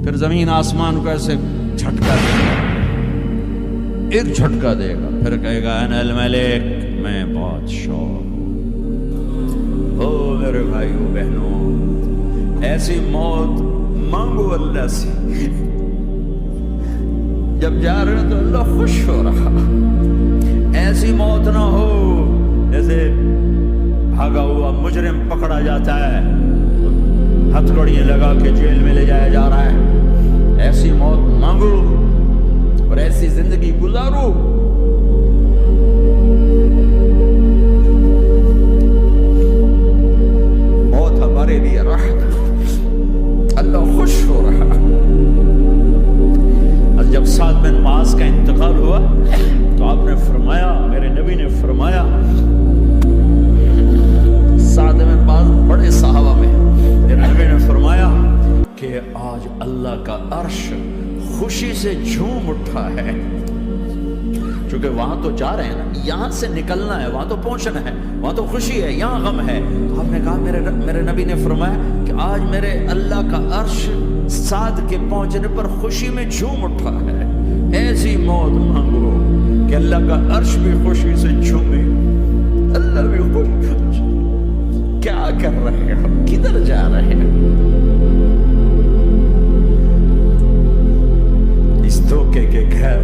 پھر زمین آسمان کو ایسے جھٹکا دے گا، ایک جھٹکا دے گا، پھر کہے گا انا الملک، میں بادشاہ ہوں۔ او میرے بھائیو بہنوں، ایسی موت مانگو اللہ سے، جب جا رہے ہیں تو اللہ خوش ہو رہا۔ ایسی موت نہ ہو جیسے بھاگا ہوا مجرم پکڑا جاتا ہے، ہتھکڑیاں لگا کے جیل میں لے جایا جا رہا ہے۔ ایسی موت مانگو اور ایسی زندگی گزارو۔ موت ہمارے لیے راحت، اللہ خوش ہو رہا۔ جب سعد بن معاذ کا انتقال ہوا تو آپ نے فرمایا، میرے نبی نے فرمایا، سعد بن معاذ بڑے صحابہ میں، میرے نبی نے فرمایا کہ آج اللہ کا عرش خوشی سے جھوم اٹھا ہے، چونکہ وہاں تو جا رہے ہیں نا، یہاں سے نکلنا ہے، وہاں تو پہنچنا ہے، وہاں تو خوشی ہے، یہاں غم ہے۔ تو آپ نے کہا، میرے نبی نے فرمایا کہ آج میرے اللہ کا عرش سعد کے پہنچنے پر خوشی میں جھوم اٹھا ہے۔ ایسی موت مانگو کہ اللہ کا عرش بھی خوشی سے جھومے، اللہ بھی خوش۔ کیا کر رہے ہو، کدھر جا رہے ہیں؟ اس دھوکے کے گھر،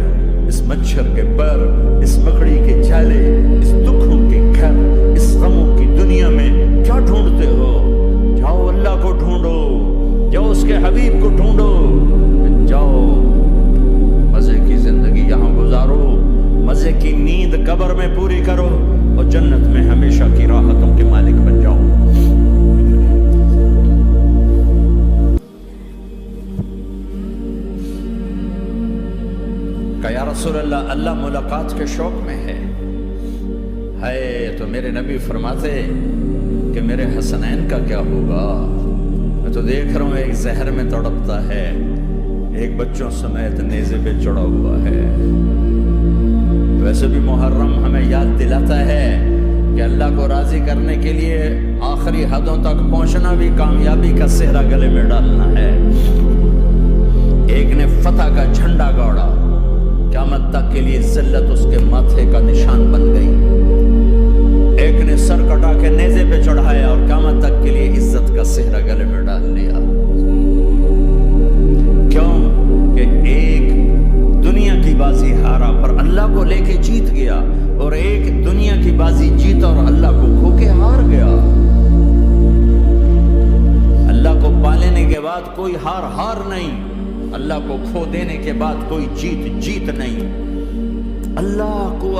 اس مچھر کے پر، اس مکڑی کے جالے، اس دکھوں کے گھر، اس غموں کی دنیا میں کیا ڈھونڈتے ہو؟ جاؤ اللہ کو ڈھونڈو، جاؤ اس کے حبیب کو ڈھونڈو، جاؤ مزے کی زندگی یہاں گزارو، مزے کی نیند قبر میں پوری کرو، اور جنت میں ہمیشہ کی راحتوں کے مالک بن جاؤ۔ کہ یا رسول اللہ، اللہ ملاقات کے شوق میں ہے۔ تو میرے نبی فرماتے کہ میرے حسنین کا کیا ہوگا؟ میں تو دیکھ رہا ہوں ایک زہر میں تڑپتا ہے، ایک بچوں سمیت نیزے پہ چڑھا ہوا ہے۔ ویسے بھی محرم ہمیں یاد دلاتا ہے کہ اللہ کو راضی کرنے کے لیے آخری حدوں تک پہنچنا بھی کامیابی کا صحرا گلے میں ڈالنا ہے۔ ایک نے فتح کا جھنڈا گاڑا، قیامت تک کے لیے ذلت اس کے ماتھے کا نشان بن گئی۔ ایک نے سر کٹا کے نیزے پہ چڑھایا اور قیامت تک کے لیے عزت کا صحرا گلے میں ڈال لیا۔ کیوں کہ ایک دنیا کی بازی ہارا پر اللہ کو لے کے جیت گیا، اور ایک دنیا کی بازی جیتا اور اللہ کو کھو کے ہار گیا۔ اللہ کو پا لینے کے بعد کوئی ہار نہیں، اللہ کو کھو دینے کے بعد کوئی جیت نہیں۔ اللہ کو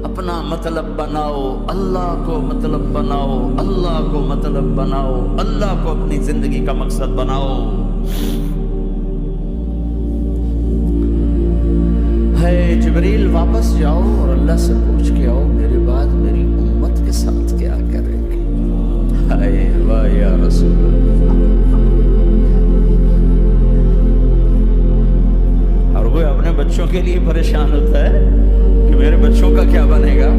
اپنا مطلب بناؤ، اللہ کو مطلب بناؤ، اللہ کو مطلب بناؤ، اللہ کو اپنی زندگی کا مقصد بناؤ۔ جبریل واپس جاؤ اور اللہ سے پوچھ کے آؤ، میرے بعد میری امت کے ساتھ کیا کریں گے؟ واہ یا رسول اللہ۔ ہر کوئی اپنے بچوں کے لیے پریشان ہوتا ہے کہ میرے بچوں کا کیا بنے گا۔